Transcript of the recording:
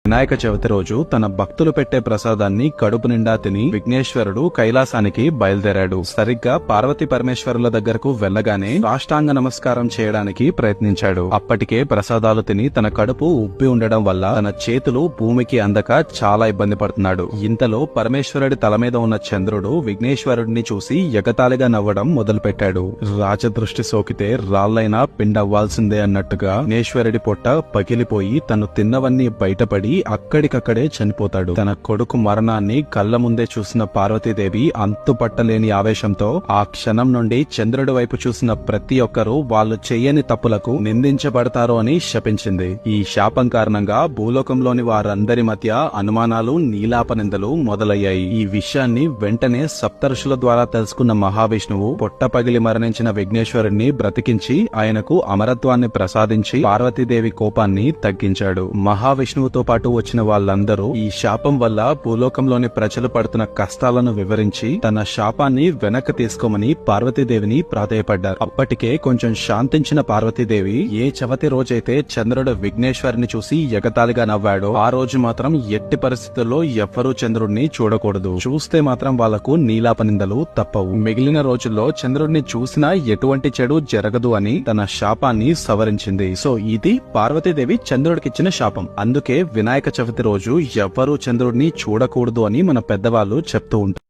వినాయక చవితి రోజు తన భక్తులు పెట్టే ప్రసాదాన్ని కడుపు నిండా తిని విఘ్నేశ్వరుడు కైలాసానికి బయలుదేరాడు. సరిగ్గా పార్వతీ పరమేశ్వరుల దగ్గరకు వెళ్లగానే సాష్టాంగ నమస్కారం చేయడానికి ప్రయత్నించాడు. అప్పటికే ప్రసాదాలు తిని తన కడుపు ఉబ్బి ఉండడం వల్ల తన చేతులు భూమికి అందక చాలా ఇబ్బంది పడుతున్నాడు. ఇంతలో పరమేశ్వరుడి తల మీద ఉన్న చంద్రుడు విఘ్నేశ్వరుడిని చూసి ఎగతాళిగా నవ్వడం మొదలుపెట్టాడు. రాజదృష్టి సోకితే రాళ్లైనా పిండవ్వాల్సిందే అన్నట్టుగా విఘ్నేశ్వరుడి పొట్ట పగిలిపోయి తను తిన్నవన్నీ బయటపడి అక్కడికక్కడే చనిపోతాడు. తన కొడుకు మరణాన్ని కళ్ల ముందే చూసిన పార్వతీదేవి అంతుపట్టలేని ఆవేశంతో ఆ క్షణం నుండి చంద్రుడి వైపు చూసిన ప్రతి ఒక్కరూ వాళ్ళు చెయ్యని తప్పులకు నిందించబడతారు అని శపించింది. ఈ శాపం కారణంగా భూలోకంలోని వారందరి మధ్య అనుమానాలు, నీలాపనిందలు మొదలయ్యాయి. ఈ విషయాన్ని వెంటనే సప్తఋషుల ద్వారా తెలుసుకున్న మహావిష్ణువు పొట్ట పగిలి మరణించిన విఘ్నేశ్వరుణ్ణి బ్రతికించి ఆయనకు అమరత్వాన్ని ప్రసాదించి పార్వతీదేవి కోపాన్ని తగ్గించాడు. మహావిష్ణువుతో పాటు వచ్చిన వాళ్ళందరూ ఈ శాపం వల్ల భూలోకంలోని ప్రజలు పడుతున్న కష్టాలను వివరించి తన శాపాన్ని వెనక్కి తీసుకోమని పార్వతీదేవిని ప్రాధేయపడ్డారు. అప్పటికే కొంచెం శాంతించిన పార్వతీదేవి ఏ చవితి రోజైతే చంద్రుడు విఘ్నేశ్వరుని చూసి ఎగతాళిగా నవ్వాడో ఆ రోజు మాత్రం ఎట్టి పరిస్థితుల్లో ఎవ్వరూ చంద్రుడిని చూడకూడదు. చూస్తే మాత్రం వాళ్లకు నీలాపనిందలు తప్పవు. మిగిలిన రోజుల్లో చంద్రుడిని చూసినా ఎటువంటి చెడు జరగదు అని తన శాపాన్ని సవరించింది. సో ఇది పార్వతీదేవి చంద్రుడికిచ్చిన శాపం. అందుకే వినాయక చవితి రోజు ఎవ్వరూ చంద్రుడిని చూడకూడదు అని మన పెద్దవాళ్ళు చెప్తూ ఉంటారు.